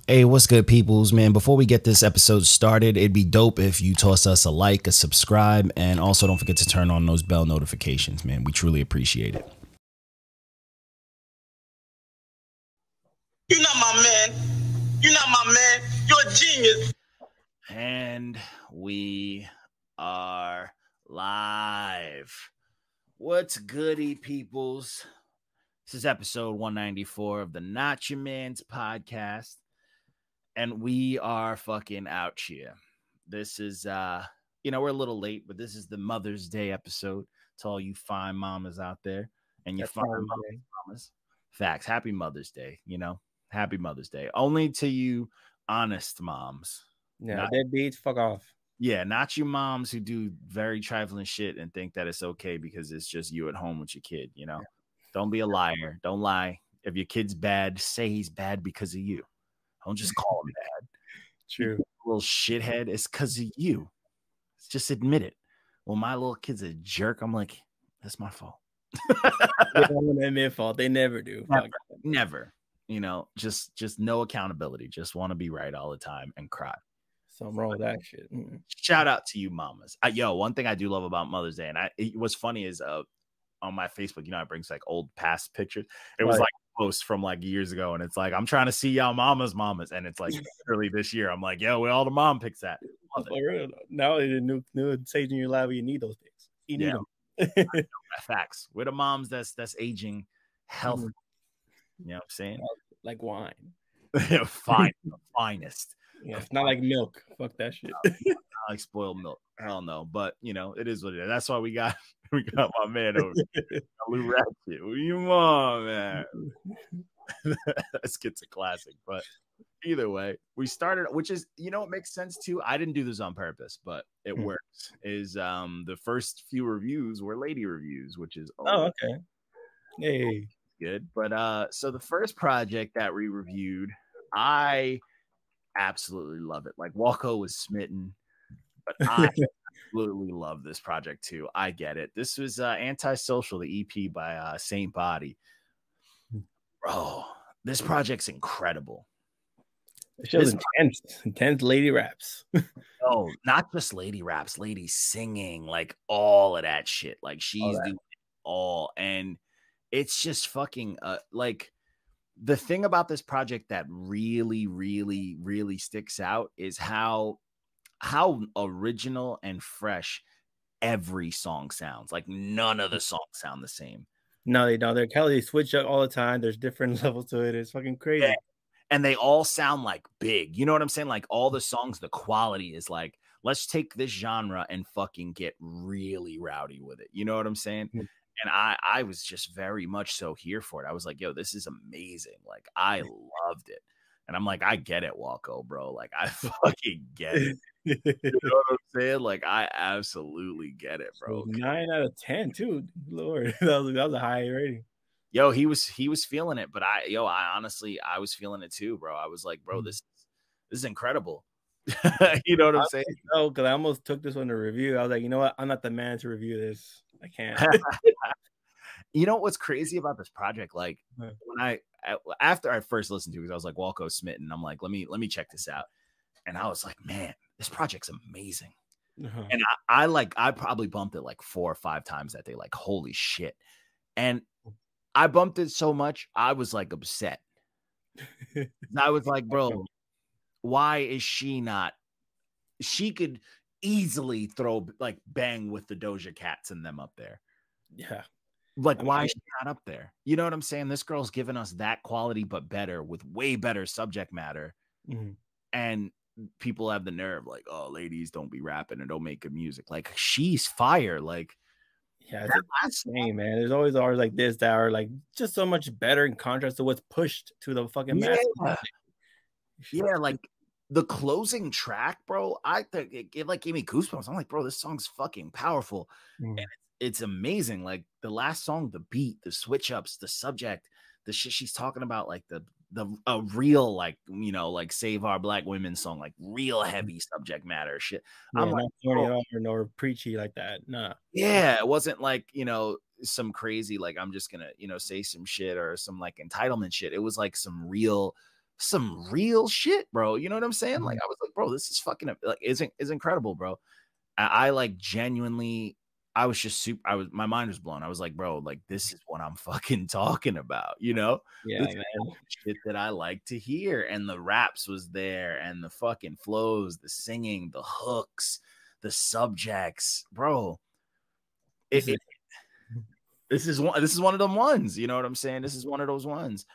Hey, what's good, peoples? Man, before we get this episode started, it'd be dope if you toss us a like, a subscribe, and also don't forget to turn on those bell notifications, man. We truly appreciate it. You're not my man. You're not my man. You're a genius. And we are live. What's goody, peoples? This is episode 194 of the NotYamanz podcast. And we are fucking out here. This is, we're a little late, but this is the Mother's Day episode to all you fine mamas out there and your fine mamas. Facts. Happy Mother's Day, Happy Mother's Day. Only to you honest moms. Yeah, deadbeats, fuck off. Yeah, not you moms who do very trifling shit and think that it's okay because it's just you at home with your kid, Yeah. Don't be a liar. Don't lie. If your kid's bad, say he's bad because of you. Don't just call him bad. True. You little shithead. It's because of you. Just admit it. Well, my little kid's a jerk. I'm like, that's my fault. They don't want to admit fault. They never do. Never. Just no accountability. Just want to be right all the time and cry. Something wrong with that shit. Shout out to you, mamas. One thing I do love about Mother's Day, and what's funny is on my Facebook, it brings like old past pictures. It was like post from like years ago, and it's like, I'm trying to see y'all mamas, and it's like early this year. I'm like, where all the mom pics at? Now the new stage in your life, you need those pics. You need them. Facts. We're the moms that's aging healthy. You know what I'm saying? Like wine. Fine, the finest. Yeah, it's not like milk. Fuck that shit. Not like spoiled milk. Hell no. But it is what it is. That's why we got my man over here. Lou Ratchet. What you want, man? Let's get to classic. But either way, we started, which is, it makes sense too. I didn't do this on purpose, but it works. Is the first few reviews were lady reviews, which is okay. Hey. Good. But so the first project that we reviewed, I absolutely love it. Like Walco was smitten, but I absolutely love this project too. I get it. This was Antisocial, the EP by Saint Bodhi. Bro, this project's incredible. It shows intense lady raps. No, not just lady raps, lady singing, like all of that shit. Like she's doing it all, and it's just fucking like the thing about this project that really, really, really sticks out is how original and fresh every song sounds. Like none of the songs sound the same. No, they don't. They switch up all the time. There's different levels to it. It's fucking crazy. Yeah. And they all sound like big. You know what I'm saying? Like all the songs, the quality is like, let's take this genre and fucking get really rowdy with it. You know what I'm saying? Mm-hmm. And I was just very much so here for it. I was like, yo, this is amazing. Like, I loved it. And I'm like, I get it, Walco, bro. Like, I fucking get it. You know what I'm saying? Like, I absolutely get it, bro. 9 out of 10, too. Lord, that was a high rating. Yo, he was feeling it. But I honestly, I was feeling it too, bro. I was like, bro, this is incredible. You know what I'm saying? No, because I almost took this one to review. I was like, you know what? I'm not the man to review this. I can't. You know what's crazy about this project? Like when after I first listened to it, I was like, Walco smitten. I'm like, let me check this out. And I was like, man, this project's amazing. And I probably bumped it like 4 or 5 times that day. Like, holy shit. And I bumped it so much, I was like upset. I was like, bro, why is she not? She could easily throw like bang with the Doja Cats and them up there. Yeah. Like, why is she not up there? You know what I'm saying? This girl's giving us that quality, but better with way better subject matter. Mm-hmm. And people have the nerve like, oh, ladies, don't be rapping or don't make good music. Like, she's fire. Like, yeah, it's insane, man. There's always like this that are like just so much better in contrast to what's pushed to the fucking mass. Yeah, like the closing track, bro. I think it like gave me goosebumps. I'm like, bro, this song's fucking powerful. And it's amazing. Like the last song, the beat, the switch ups, the subject, the shit she's talking about, like a real, like, like Save Our Black Women song, like real heavy subject matter shit. Yeah, I'm like, nor preachy like that. Nah. Yeah, it wasn't like, some crazy, like, I'm just gonna, say some shit or some like entitlement shit. It was like some real some real shit, bro. You know what I'm saying? Like, I was like, bro, this is fucking like is incredible, bro. I like genuinely, I was just my mind was blown. I was like, bro, like this is what I'm fucking talking about, you know? Yeah, This is man. shit that I like to hear. And the raps was there, and the fucking flows, the singing, the hooks, the subjects, bro. This is one of them ones, you know what I'm saying? This is one of those ones.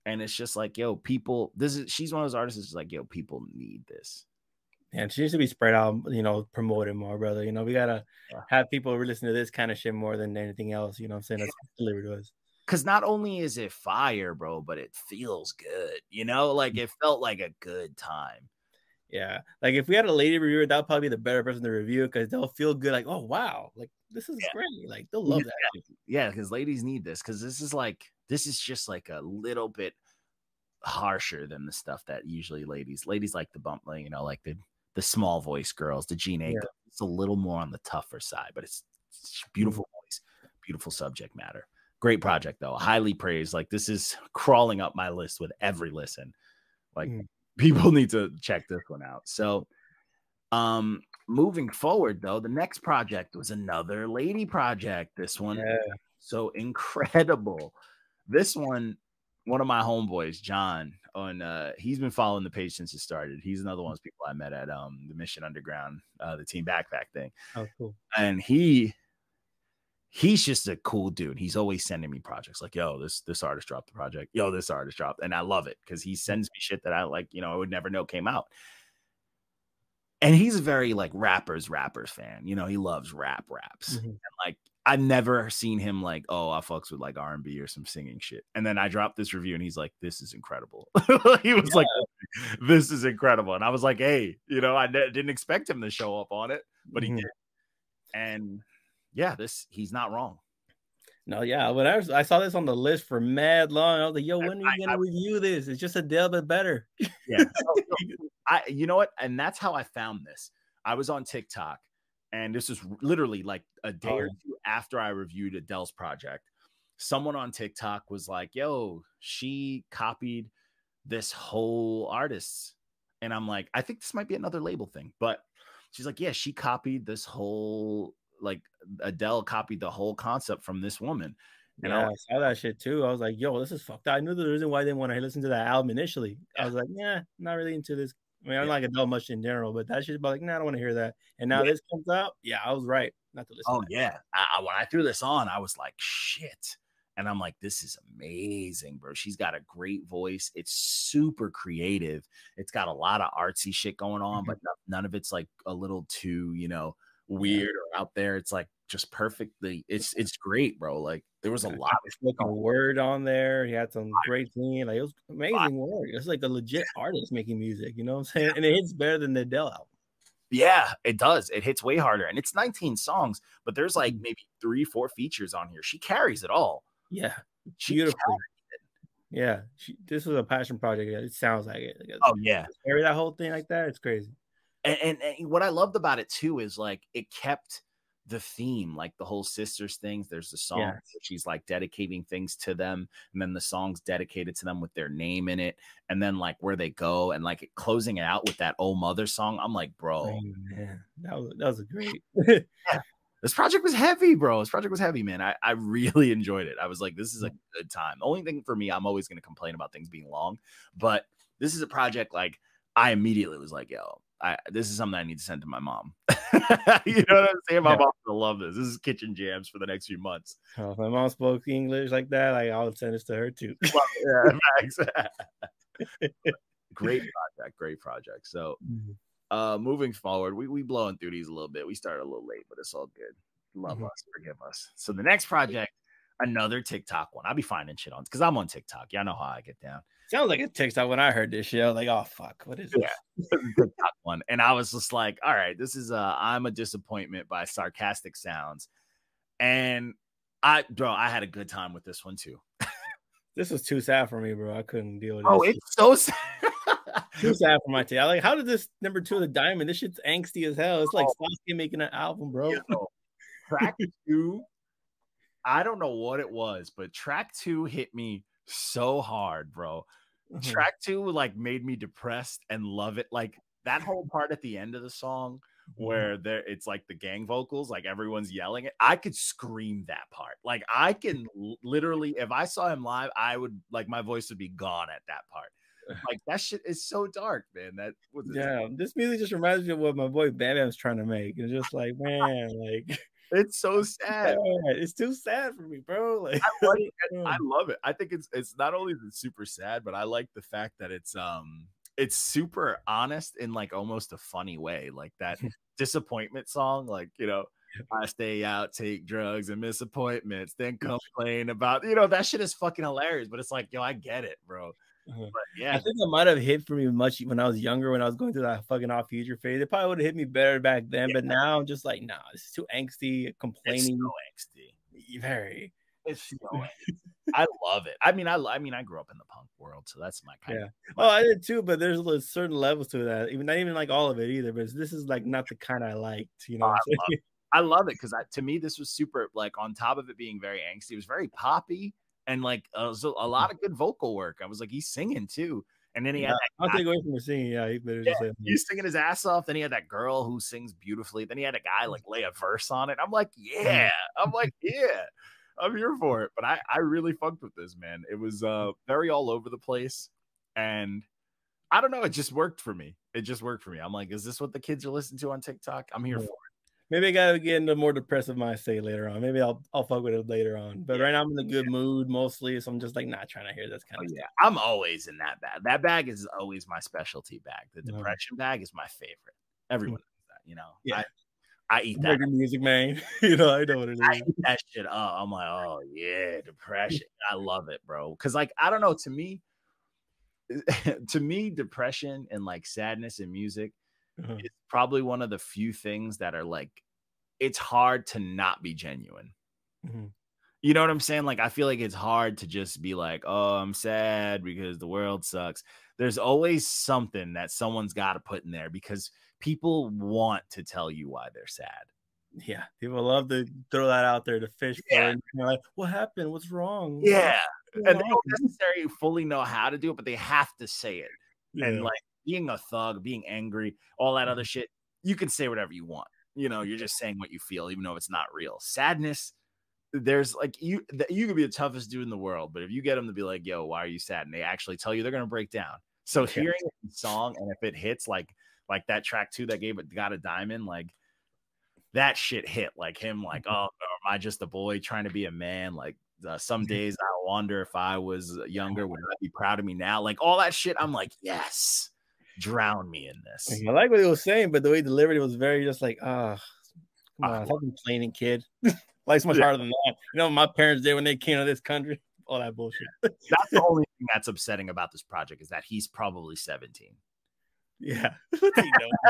And it's just like, yo, people, she's one of those artists that's like, yo, people need this. And she needs to be spread out, you know, promoted more, brother. You know, we gotta have people listen to this kind of shit more than anything else. You know what I'm saying? That's delivered to us. Because not only is it fire, bro, but it feels good. You know, like it felt like a good time. Yeah, like if we had a lady reviewer, that'll probably be the better person to review because they'll feel good. Like, oh wow, like this is great. Like they'll love that. Yeah, because ladies need this. Because this is just like a little bit harsher than the stuff that usually ladies like the bump, you know, like the small voice girls, the Gene. It's a little more on the tougher side, but it's beautiful voice, beautiful subject matter. Great project though, highly praised. Like this is crawling up my list with every listen. Like people need to check this one out. So moving forward though, the next project was another lady project. This one so incredible. This one of my homeboys, John, he's been following the page since it started. He's another one of those people I met at the Mission Underground, the Team Backpack thing. Oh, cool. And he's just a cool dude. He's always sending me projects like, yo, this artist dropped the project. Yo, this artist dropped. And I love it because he sends me shit that I like, you know, I would never know came out. And he's a very like rappers fan. You know, he loves raps. And like, I've never seen him like, oh, I fucks with like R&B or some singing shit. And then I dropped this review and he's like, this is incredible. He was like, this is incredible. And I was like, hey, you know, I didn't expect him to show up on it, but he did. And yeah, he's not wrong. No, yeah. When I saw this on the list for mad long, I was like, yo, when are you gonna review this? It's just a bit better. Yeah. You know what? And that's how I found this. I was on TikTok, and this was literally like a day or two after I reviewed Adele's project. Someone on TikTok was like, yo, she copied this whole artist. And I'm like, I think this might be another label thing. But she's like, yeah, she copied this whole, like Adele copied the whole concept from this woman. And I saw that shit too. I was like, yo, this is fucked up. I knew the reason why I didn't want to listen to that album initially. I was like, yeah, not really into this. I mean, I don't like Adele much in general, but that shit about like, nah, I don't want to hear that. And now this comes out. Yeah, I was right not to listen. Oh, yeah. When I threw this on, I was like, shit. And I'm like, this is amazing, bro. She's got a great voice. It's super creative. It's got a lot of artsy shit going on, but none of it's like a little too, you know, weird or out there. It's like just perfectly. It's great, bro. Like there was a lot of spoken word on there. He had some great singing. Like it was amazing work. It's like a legit artist making music. You know what I'm saying? And it hits better than the Adele album. Yeah, it does. It hits way harder, and it's 19 songs, but there's like maybe 3-4 features on here. She carries it all. Yeah, beautiful. Yeah, this was a passion project. It sounds like it. Oh yeah, carry that whole thing like that. It's crazy. And what I loved about it too is like it kept the theme, like the whole sisters things. There's the song where she's like dedicating things to them, and then the song's dedicated to them with their name in it, and then like where they go, and like closing it out with that "Oh Mother" song. I'm like, bro, man, that was a great. This project was heavy, bro. This project was heavy, man. I really enjoyed it. I was like, this is a good time. The only thing for me, I'm always going to complain about things being long, but this is a project like I immediately was like, yo, this is something I need to send to my mom. You know what I'm saying? My mom's gonna love this. This is kitchen jams for the next few months. Oh, if my mom spoke English like that, like I would send this to her too. Great project. So moving forward, we blowing through these a little bit. We started a little late, but it's all good. Love us, forgive us. So the next project, another TikTok one. I'll be finding shit on because I'm on TikTok. Y'all know how I get down. Sounds like a TikTok when I heard this shit. I was like, oh fuck, what is this? Yeah, TikTok one. And I was just like, all right, this is I'm a Disappointment by Sarcastic Sounds. And I had a good time with this one too. This was too sad for me, bro. I couldn't deal with it. Oh, it's so sad. Too sad for my taste. Like, how did this number 2 of the Diamond? This shit's angsty as hell. It's like Sasuke making an album, bro. Track 2, I don't know what it was, but track 2 hit me so hard, bro. track 2 like made me depressed and love it. Like that whole part at the end of the song where it's like the gang vocals, like everyone's yelling it. I could scream that part. Like I can literally, if I saw him live, I would like my voice would be gone at that part. Like that shit is so dark, man. That was this music just reminds me of what my boy B.I.B.L.E was trying to make. It's just like, man, like it's so sad. It's too sad for me, bro. Like I love it. I think it's not only super sad, but I like the fact that it's super honest in like almost a funny way. Like that disappointment song, like, you know, I stay out, take drugs and miss appointments, then complain about, you know, that shit is fucking hilarious. But it's like, yo, I get it, bro. But yeah, I think it might have hit for me much when I was younger, when I was going through that fucking off future phase. It probably would have hit me better back then, but now I'm just like, nah, this is too angsty, complaining. It's so angsty. Very. It's so angsty. I love it. I mean, I grew up in the punk world, so that's my kind of. Oh, I did too, but there's certain levels to that. Even not even like all of it either, but this is like not the kind I liked, you know. I love it because to me this was super, like, on top of it being very angsty, it was very poppy. And like so a lot of good vocal work. I was like, he's singing too. And then he had I'll take away from the singing. Yeah, he's singing his ass off. Then he had that girl who sings beautifully. Then he had a guy like lay a verse on it. I'm like, yeah. I'm here for it. But I really fucked with this, man. It was very all over the place. And I don't know, it just worked for me. I'm like, is this what the kids are listening to on TikTok? I'm here for it. Maybe I gotta get into a more depressive mindset later on. Maybe I'll fuck with it later on. But right now I'm in a good mood mostly, so I'm just like not trying to hear this kind of stuff. I'm always in that bag. That bag is always my specialty bag. The depression bag is my favorite. Everyone knows that, you know. Yeah. I eat that music, man. You know, I know what it is. I eat that shit up. I'm like, oh yeah, depression. I love it, bro. Because like, I don't know, to me, depression and like sadness in music is probably one of the few things that are like, it's hard to not be genuine. You know what I'm saying? Like, I feel like it's hard to just be like, oh, I'm sad because the world sucks. There's always something that someone's got to put in there because people want to tell you why they're sad. Yeah, people love to throw that out there to fish for it. You're like, what happened? What's wrong? Yeah. And they don't necessarily fully know how to do it, but they have to say it. And like being a thug, being angry, all that other shit, you can say whatever you want. You know, you're just saying what you feel, even though it's not real. Sadness, there's like, you could be the toughest dude in the world, but if you get them to be like, yo, why are you sad? And they actually tell you, they're going to break down. So hearing it in song, and if it hits like that track 2 that got a diamond, like that shit hit, like him, like, oh, am I just a boy trying to be a man? Like some days I wonder if I was younger, would I be proud of me now? Like all that shit. I'm like, yes, drown me in this. I like what he was saying, but the way he delivered it was very just like, come on, stop complaining, kid. Life's much harder than that. You know, my parents did when they came to this country. All that bullshit. That's the only thing that's upsetting about this project, is that he's probably 17. Yeah.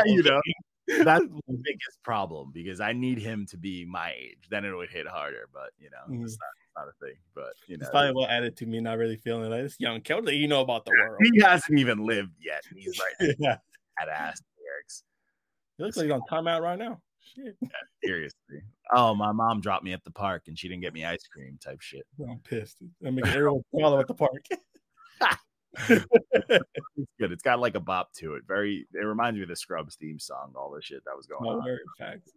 You know, that's the biggest problem, because I need him to be my age. Then it would hit harder, but you know, it's not a thing. But you know, it's probably what added to me not really feeling like this young kid. What do you know about the world? He hasn't even lived yet. He's right at ass lyrics. He looks like he's on timeout right now. Shit. Yeah, seriously. Oh, my mom dropped me at the park and she didn't get me ice cream type shit. I'm pissed. I'm making everyone follow at the park. It's good. It's got like a bop to it. It reminds me of the Scrubs theme song, all the shit that was going on. Facts.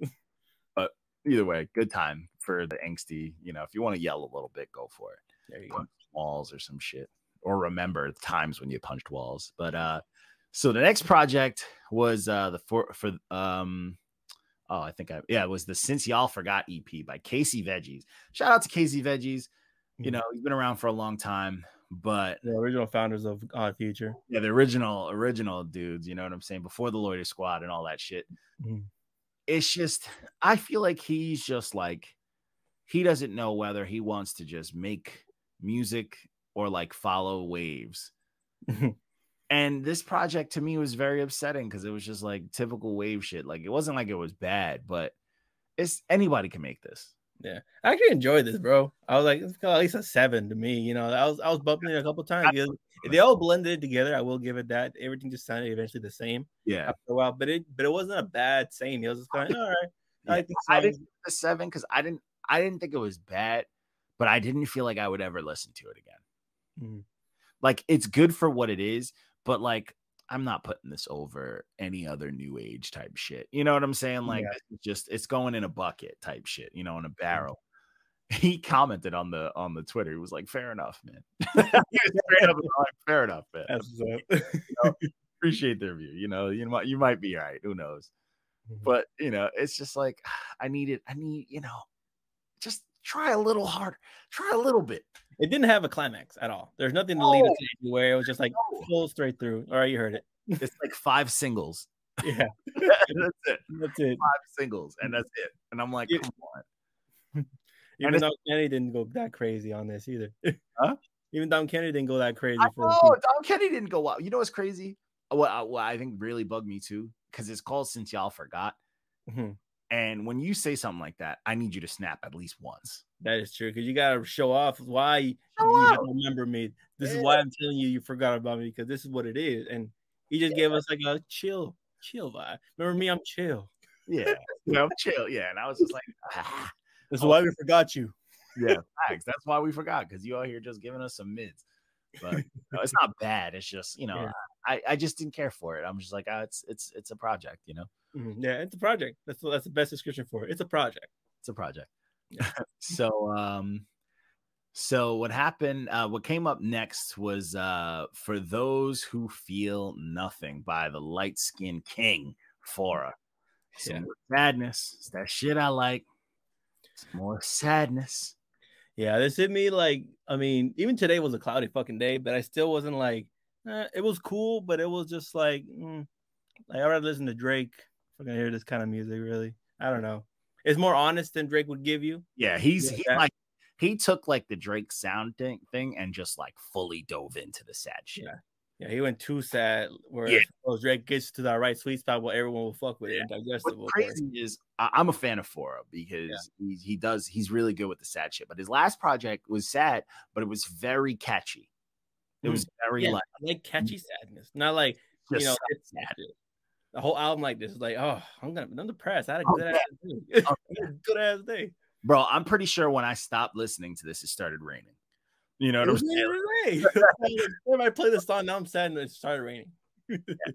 But either way, good time for the angsty. You know, if you want to yell a little bit, go for it. There you punch walls or some shit, or remember the times when you punched walls. But so the next project was it was the Since Y'all Forgot EP by Casey Veggies. Shout out to Casey Veggies. You know, he's been around for a long time, but the original founders of Odd Future. Yeah, the original dudes, you know what I'm saying? Before the Loiter Squad and all that shit. It's just, I feel like he's just like, he doesn't know whether he wants to just make music or like follow waves. And this project to me was very upsetting because it was just like typical wave shit. Like, it wasn't like it was bad, but anybody can make this. Yeah, I actually enjoyed this, bro. I was like, it's at least a 7 to me. You know, I was bumping it a couple times. They all blended together. I will give it that. Everything just sounded eventually the same. Yeah, after a while, but it wasn't a bad same. It was just kind of all right. I didn't give it a 7 because I didn't think it was bad, but I didn't feel like I would ever listen to it again. Like, it's good for what it is, but like, I'm not putting this over any other new age type shit. You know what I'm saying? Like, it's just, it's going in a bucket type shit, you know, in a barrel. He commented on the Twitter. He was like, "Fair enough, man." Fair enough, man. Appreciate the review. You might be right. Who knows? But it's just like I need, just try a little harder. Try a little bit. It didn't have a climax at all. There's nothing to lead us anywhere. It was just like full straight through. All right, you heard it. It's like 5 singles. Yeah. That's it. That's it. 5 singles, and that's it. And I'm like, come on. Even Dom Kennedy didn't go that crazy on this either. Huh? Even Dom Kennedy didn't go that crazy. Dom Kennedy didn't go wild. You know what's crazy? What I think really bugged me too, because it's called Since Y'all Forgot. Mm-hmm. And when you say something like that, I need you to snap at least once. That is true, because you got to show off why you don't remember me. This is why I'm telling you forgot about me, because this is what it is. And he just gave us like a chill vibe. Remember me? I'm chill. Yeah, I'm chill. Yeah, and I was just like, This is why we forgot you. Yeah, thanks. That's why we forgot, because you out here just giving us some mids. But it's not bad. It's just I just didn't care for it. I'm just like, it's a project, Mm-hmm. Yeah, it's a project. That's the best description for it. It's a project. It's a project. Yeah. So what happened? What came up next was For Those Who Feel Nothing by the light skinned king Phora. Some sadness. It's that shit I like. It's more sadness. Yeah, this hit me like, I mean, even today was a cloudy fucking day, but I still wasn't like, it was cool, but it was just like I'd rather listen to Drake. If I can hear this kind of music, really. I don't know. It's more honest than Drake would give you. Yeah, he took like the Drake sound thing and just like fully dove into the sad shit. Yeah, he went too sad. Whereas Drake gets to that right sweet spot where everyone will fuck with it and digestible. What's crazy is I'm a fan of Phora because he's really good with the sad shit. But his last project was sad, but it was very catchy. It was very like catchy sadness, not like it's sad. The whole album like this is like, I'm depressed. I had a good ass day. Good ass day, bro. I'm pretty sure when I stopped listening to this, it started raining. You know what I'm saying? When I play this song, now I'm sad and it started raining.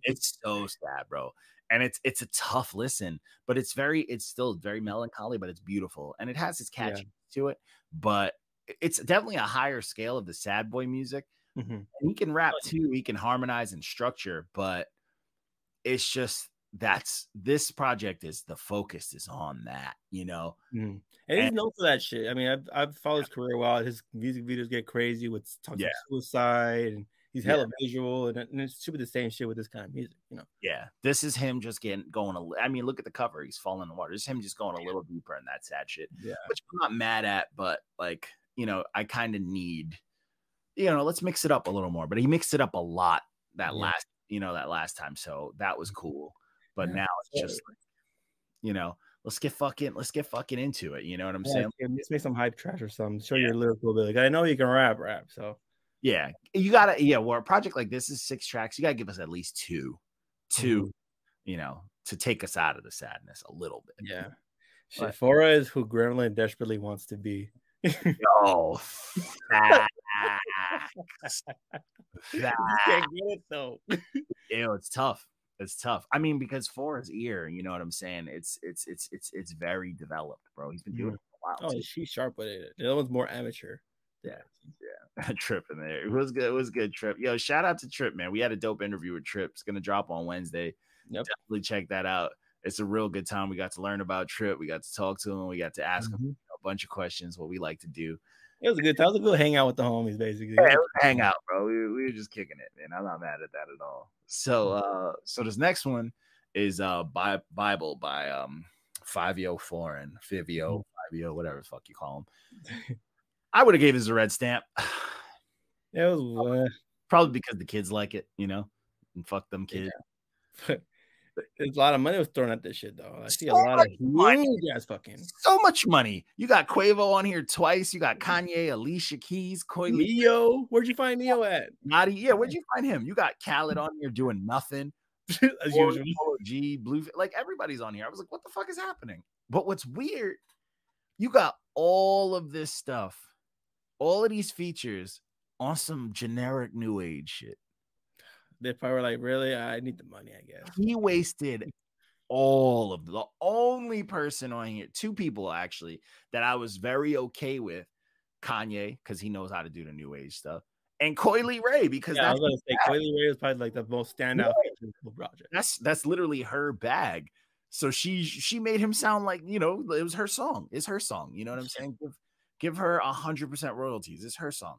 It's so sad, bro. And it's a tough listen, but it's still very melancholy, but it's beautiful and it has its catchy to it. But it's definitely a higher scale of the sad boy music. Mm-hmm. And he can rap too. He can harmonize and structure, but it's just this project is the focus is on that, Mm-hmm. And he's known for that shit. I mean, I've followed his career a while. His music videos get crazy with talking suicide, and he's hella visual, and it should be the same shit with this kind of music, Yeah, this is him just going. I mean, look at the cover; he's falling in the water. It's him just going a little deeper in that sad shit, which I'm not mad at. But like, I kind of need, let's mix it up a little more. But he mixed it up a lot that last time, so that was cool. But now it's just like, let's get fucking into it. You know what I'm saying? Let's make some hype trash or something. Show your lyrical ability. I know you can rap. So yeah, you gotta. Yeah, well, a project like this is 6 tracks. You gotta give us at least two, to take us out of the sadness a little bit. Yeah, Phora is who Gremlin desperately wants to be. Oh, facts. You can't get it though. It's tough. It's tough. I mean, because Phora's ear, you know what I'm saying? It's very developed, bro. He's been doing it for a while. Oh, she's sharp with it. The other one's more amateur. Yeah. Trip in there. It was good. It was good, Trip. Yo, shout out to Trip, man. We had a dope interview with Trip. It's gonna drop on Wednesday. Yep. Definitely check that out. It's a real good time. We got to learn about Trip. We got to talk to him. We got to ask him a bunch of questions, what we like to do. It was a good time. It was a good hangout with the homies, basically. Yeah, it was a hangout, bro. We were just kicking it, man. I'm not mad at that at all. So this next one is B.I.B.L.E by Fivio, Fivio, whatever the fuck you call him. I would have gave this a red stamp. It was probably because the kids like it, and fuck them kids. Yeah. There's a lot of money was thrown at this shit, though. I see a lot of huge ass fucking. So much money. You got Quavo on here twice. You got Kanye, Alicia Keys, Neo. Where'd you find Neo at? Naughty. Yeah, where'd you find him? You got Khaled on here doing nothing. As usual. G, Blue, like everybody's on here. I was like, what the fuck is happening? But what's weird, you got all of this stuff, all of these features on some generic new age shit. They probably were like, really? I need the money, I guess. He wasted all of the only person on here, two people actually, that I was very okay with. Kanye, because he knows how to do the new age stuff, and Coily Ray, because I was gonna say Coily Ray was probably like the most standout project. That's literally her bag. So she made him sound like, you know, it was her song. It's her song. You know what I'm saying? Give her 100% royalties. It's her song.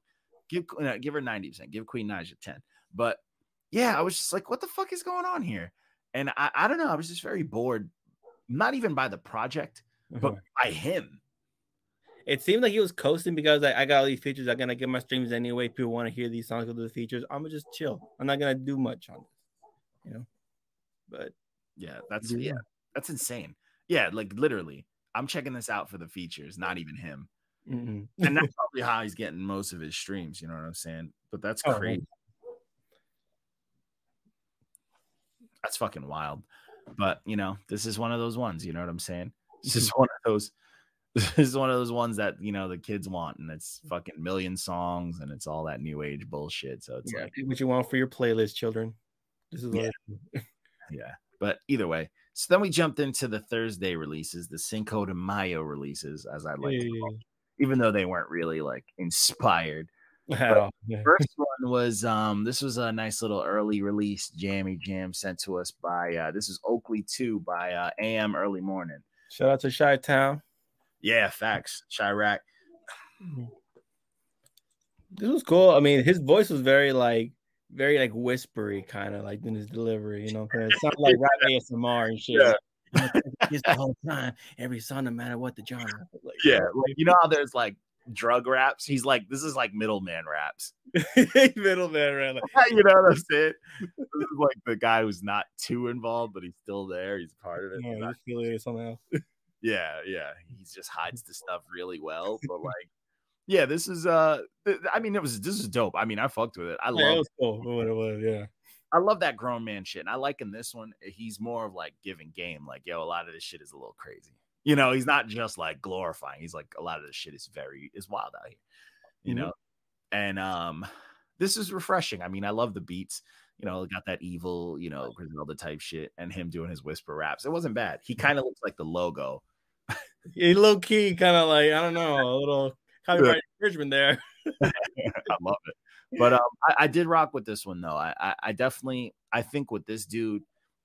Give her 90%. Give Queen Naija 10. But yeah, I was just like, what the fuck is going on here? And I don't know. I was just very bored, not even by the project, but by him. It seemed like he was coasting because I got all these features. I'm gonna get my streams anyway. People want to hear these songs with the features. I'm gonna just chill. I'm not gonna do much on this, you know. But yeah, that's insane. Yeah, like literally, I'm checking this out for the features, not even him. And that's probably how he's getting most of his streams. You know what I'm saying? But that's crazy. That's fucking wild. But you know, this is one of those ones. You know what I'm saying? This is one of those. This is one of those ones that, you know, the kids want, and it's fucking million songs, and it's all that new age bullshit. So it's like, what you want for your playlist, children. This is yeah. But either way, so then we jumped into the Thursday releases, the Cinco de Mayo releases, as I like to call them, even though they weren't really like inspired. First one was this was a nice little early release jammy jam sent to us by this is Oakley 2 by AM Early Morning. Shout out to Chi-Town. Yeah, facts. Chirac. This was cool. I mean, his voice was very whispery, kind of like in his delivery, you know. It sounded like rap ASMR and shit. Yeah. Just the whole time, every song, no matter what the genre. Like, yeah, like, you know how there's like drug raps? He's like, this is like middleman raps. Middleman rap. You know what I'm saying? This is like the guy who's not too involved, but he's still there. He's part of it. Yeah, he's affiliated somehow. Yeah. He just hides the stuff really well. But like, yeah, this is I mean, this is dope. I mean, I fucked with it. I love it was cool what it was, yeah. I love that grown man shit. And I like in this one, he's more of like giving game. Like, yo, a lot of this shit is a little crazy. You know, he's not just like glorifying. He's like, a lot of this shit is wild out here. You know? And this is refreshing. I mean, I love the beats. You know, got that evil, you know, Griselda type shit, and him doing his whisper raps. It wasn't bad. He kind of looks like the logo. He low key, kind of like, I don't know, a little copyright infringement there. I love it. But I did rock with this one though. I definitely think with this dude,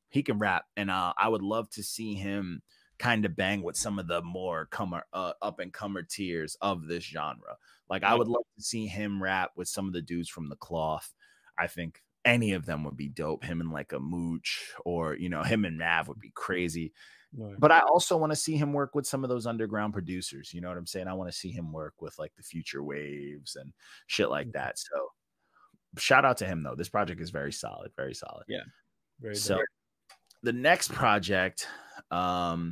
he can rap, and I would love to see him kind of bang with some of the more up and comer tiers of this genre. Like I would love to see him rap with some of the dudes from the Cloth. I think any of them would be dope. Him and like a Mooch, or you know, him and Nav would be crazy. Right. But I also want to see him work with some of those underground producers. You know what I'm saying? I want to see him work with like the Future Waves and shit like that. So shout out to him though. This project is very solid, very solid. Yeah. Very so dope. The next project, oh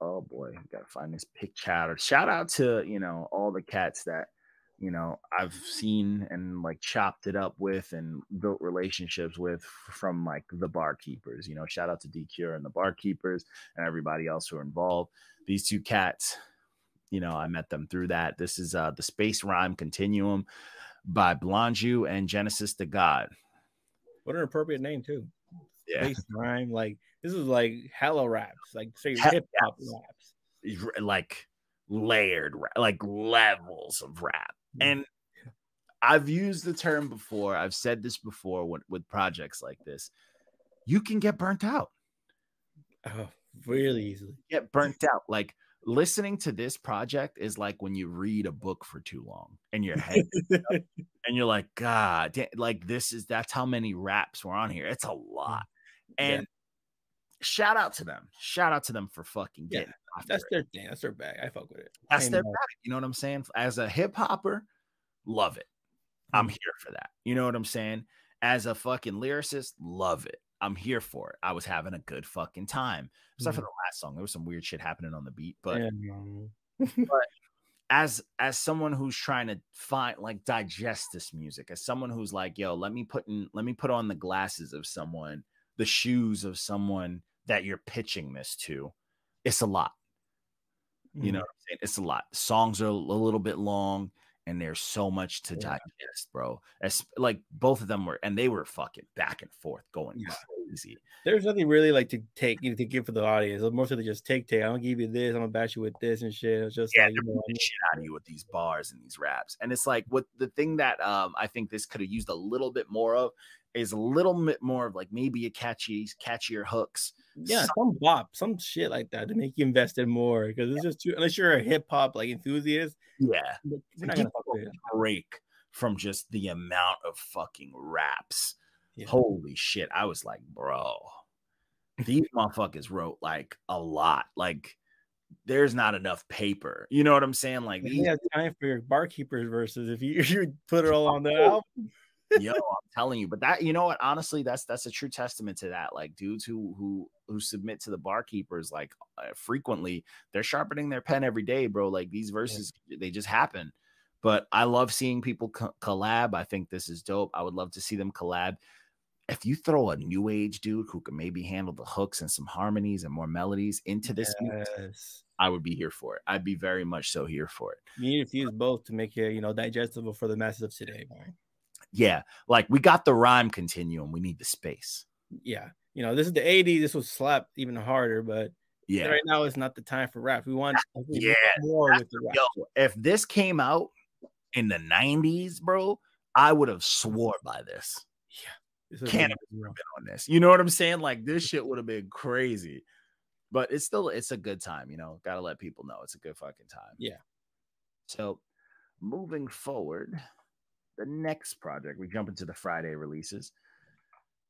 boy, gotta find this pick chatter. Shout out to, you know, all the cats that, you know, I've seen and like chopped it up with and built relationships with from like the barkeepers. You know, shout out to DQ and the barkeepers and everybody else who are involved. These two cats, you know, I met them through that. This is the Space Rhyme Continuum by Blonju and Genesis to God. What an appropriate name too. Yeah. Space Rhyme, like this is like hella raps, like straight hip hop raps, like layered, like levels of rap. And I've used the term before. I've said this before with projects like this. You can get burnt out. Oh, really easily. Get burnt out. Like listening to this project is like when you read a book for too long and your head and you're like, God, like that's how many raps were on here. It's a lot. And shout out to them. Shout out to them for fucking getting that's their thing. That's their bag. I fuck with it. That's their bag. You know what I'm saying? As a hip hopper, love it. I'm here for that. You know what I'm saying? As a fucking lyricist, love it. I'm here for it. I was having a good fucking time. Except for the last song. There was some weird shit happening on the beat. But, but as someone who's trying to digest this music, as someone who's like, yo, let me put on the glasses of someone, the shoes of someone that you're pitching this to, it's a lot. You know what I'm saying? It's a lot. Songs are a little bit long. and there's so much to digest, bro. Like both of them were, and they were fucking back and forth going crazy. There's nothing really like to give for the audience. Most of it just take. I don't give you this. I'm gonna bash you with this and shit. It's just like, shit out of you with these bars and these raps. And it's like, what the thing that I think this could have used a little bit more of is a little bit more of like maybe a catchier hooks. Yeah, some bop, some shit like that to make you invest in more, because it's just too, unless you're a hip hop like enthusiast. Yeah, you're not gonna fuck with it. Break from just the amount of fucking raps. Yeah. Holy shit. I was like, bro, these motherfuckers wrote like a lot. Like, there's not enough paper. You know what I'm saying? Like, you have time for your barkeepers versus if you put it all on the album. Yo, I'm telling you. But that, you know what? Honestly, that's a true testament to that. Like, dudes who submit to the barkeepers, like frequently, they're sharpening their pen every day, bro. Like, these verses, they just happen. But I love seeing people collab. I think this is dope. I would love to see them collab. If you throw a new age dude who can maybe handle the hooks and some harmonies and more melodies into this mix, I would be here for it. I'd be very much so here for it. You need to fuse both to make it, digestible for the masses of today, man. Yeah, like we got the rhyme continuum. We need the space. Yeah, this is the 80s. This would slap even harder, but right now it's not the time for rap. We want more with the rap. Yo, if this came out in the 90s, bro, I would have swore by this. Yeah. Can't have been on this. You know what I'm saying? Like, this shit would have been crazy. But it's a good time, Gotta let people know it's a good fucking time. Yeah. So moving forward, the next project, we jump into the Friday releases.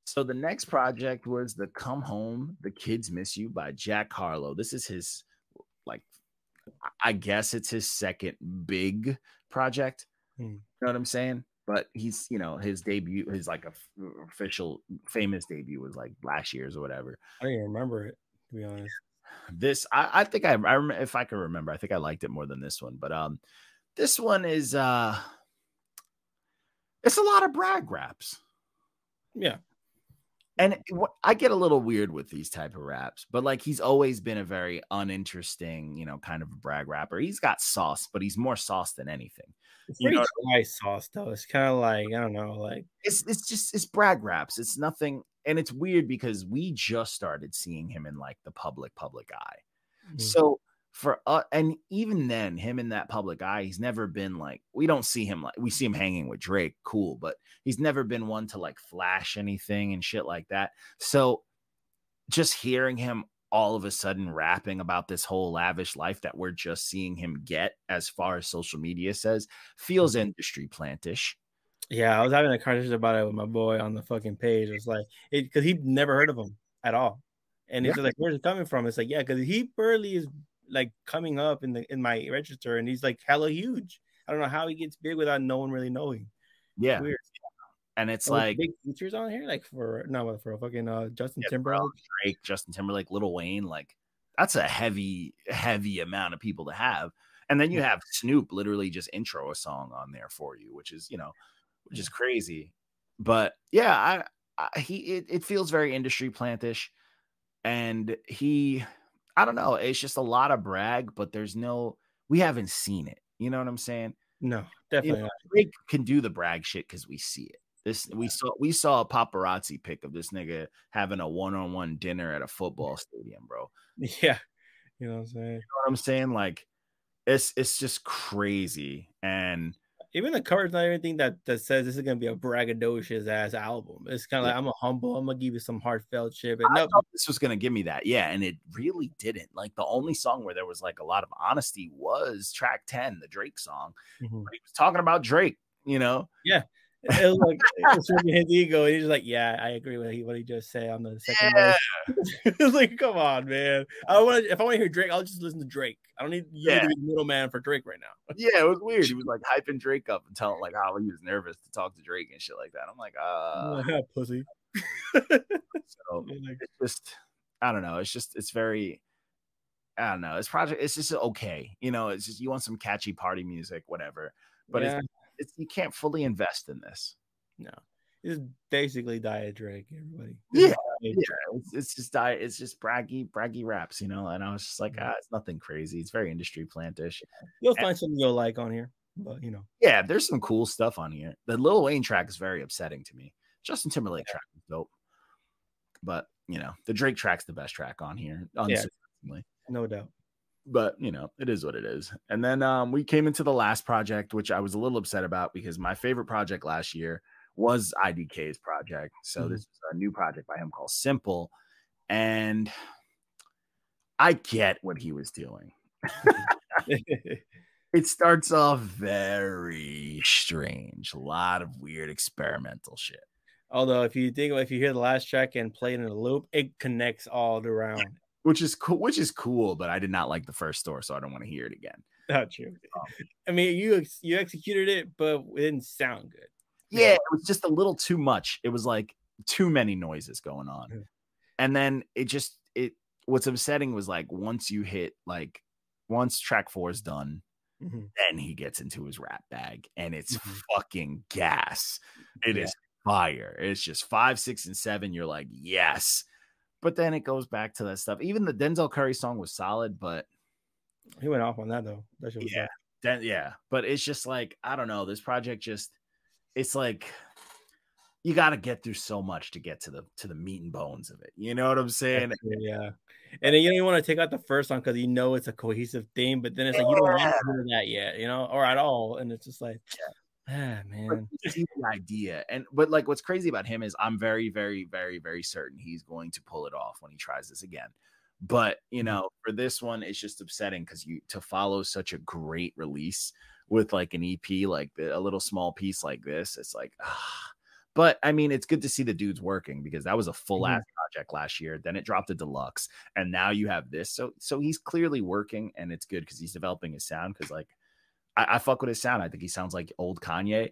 So the next project was the Come Home, The Kids Miss You by Jack Harlow. This is his, like, I guess it's his second big project. You know what I'm saying? But he's, his debut, his like official famous debut was like last year's or whatever. I don't even remember it, to be honest. This, I think I remember, if I can remember, I think I liked it more than this one. But this one is it's a lot of brag raps. Yeah. And I get a little weird with these type of raps, but like he's always been a very uninteresting, kind of a brag rapper. He's got sauce, but he's more sauce than anything. It's pretty dry sauce though. It's kind of like, I don't know, like it's brag raps. It's nothing, and it's weird because we just started seeing him in like the public eye. So for and even then, him in that public eye, he's never been like, we don't see him like, we see him hanging with Drake, cool, but he's never been one to like flash anything and shit like that. So just hearing him all of a sudden rapping about this whole lavish life that we're just seeing him get, as far as social media says, feels industry plantish. Yeah, I was having a conversation about it with my boy on the fucking page. It's like, because he'd never heard of him at all. And he's like, where's it coming from? It's like, yeah, because he barely is like coming up in my register, and he's like hella huge. I don't know how he gets big without no one really knowing. Yeah. Weird. And it's like big features on here, like for a fucking Justin Timberlake, Drake, Justin Timberlake, Lil Wayne. Like, that's a heavy amount of people to have. And then you have Snoop literally just intro a song on there for you, which is crazy. But yeah, it feels very industry plantish, and I don't know, it's just a lot of brag, but we haven't seen it. You know what I'm saying? No, definitely not. Drake can do the brag shit because we see it. We saw a paparazzi pic of this nigga having a one-on-one dinner at a football stadium, bro. Yeah. You know what I'm saying? You know what I'm saying? Like, it's just crazy. And even the cover's not everything that says this is gonna be a braggadocious ass album. It's kind of like, I'm gonna give you some heartfelt shit. But I thought this was gonna give me that, yeah, and it really didn't. Like, the only song where there was like a lot of honesty was track 10, the Drake song. He was talking about Drake, Yeah. It was like it's his ego, and he's like, "Yeah, I agree with what he just said on the second verse." It's like, come on, man. If I want to hear Drake, I'll just listen to Drake. I don't need you to be the middleman for Drake right now. Yeah, it was weird. He was like hyping Drake up and telling like how he was nervous to talk to Drake and shit like that. I'm like, pussy. So it's just, I don't know. It's very, I don't know. It's just okay. It's just, you want some catchy party music, whatever. But you can't fully invest in this. No, it's basically Diet Drake, everybody. It's just diet. It's just braggy raps, And I was just like, it's nothing crazy. It's very industry plantish. You'll find something you'll like on here. but you know. Yeah, there's some cool stuff on here. The Lil Wayne track is very upsetting to me. Justin Timberlake track is dope. But, you know, the Drake track's the best track on here. Unsurprisingly. No doubt. But, you know, it is what it is. And then we came into the last project, which I was a little upset about because my favorite project last year was IDK's project. So this is a new project by him called Simple. And I get what he was doing. It starts off very strange. A lot of weird experimental shit. Although if you hear the last track and play it in a loop, it connects all around. Which is cool, but I did not like the first store, so I don't want to hear it again. Not true. I mean, you executed it, but it didn't sound good. Yeah, it was just a little too much. It was like too many noises going on. And then what's upsetting was like once track 4 is done, then he gets into his rap bag and it's fucking gas. It is fire. It's just 5, 6, and 7. You're like, yes. But then it goes back to that stuff. Even the Denzel Curry song was solid, but he went off on that though. That shit was but it's just like, I don't know. This project it's like you got to get through so much to get to the meat and bones of it. You know what I'm saying? Yeah. And then you want to take out the first song because you know it's a cohesive theme, but then it's like you don't want to hear that yet, you know, or at all. And it's just like, man. But the idea. But like what's crazy about him is I'm very, very, very, very certain he's going to pull it off when he tries this again. But you know, for this one, it's just upsetting because to follow such a great release with like an EP, like a little small piece like this, it's like, But I mean, it's good to see the dudes working because that was a full ass project last year. Then it dropped a deluxe, and now you have this. So he's clearly working, and it's good because he's developing his sound. Because like, I fuck with his sound. I think he sounds like old Kanye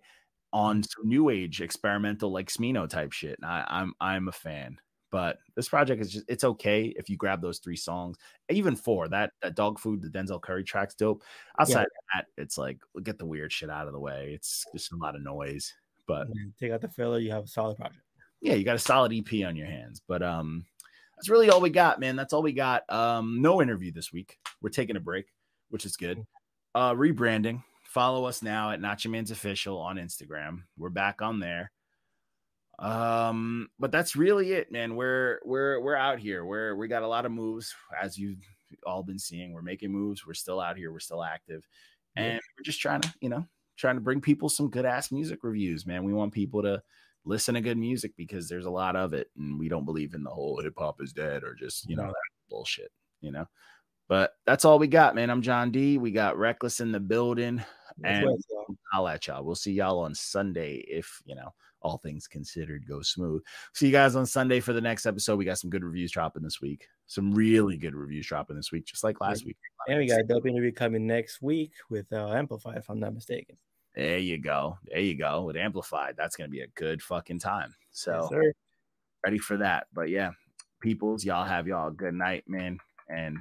on some new age experimental like Smino type shit. And I'm a fan. But this project is it's okay if you grab those 3 songs, even 4. That Dog Food, the Denzel Curry track's dope. Outside of that, it's like get the weird shit out of the way. It's just a lot of noise. But take out the filler, you have a solid project. Yeah, you got a solid EP on your hands. But that's really all we got, man. That's all we got. No interview this week. We're taking a break, which is good. Rebranding. Follow us now at NotYamanz Official on Instagram. We're back on there. But that's really it, man. We're out here. We got a lot of moves, as you've all been seeing. We're making moves. We're still out here. We're still active, and we're just trying to bring people some good ass music reviews, man. We want people to listen to good music because there's a lot of it, and we don't believe in the whole hip hop is dead or just that bullshit, But that's all we got, man. I'm John D. We got Reckless in the building, and I'll at y'all. We'll see y'all on Sunday if all things considered go smooth. See you guys on Sunday for the next episode. We got some good reviews dropping this week. Some really good reviews dropping this week, just like last week. And we got a dope interview coming next week with Amplified, if I'm not mistaken. There you go. With Amplified. That's going to be a good fucking time. So ready for that. But yeah, peoples, y'all have y'all a good night, man. And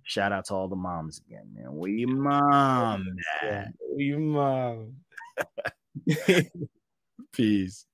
shout out to all the moms again, man. Where your mom at? Where your mom? Peace.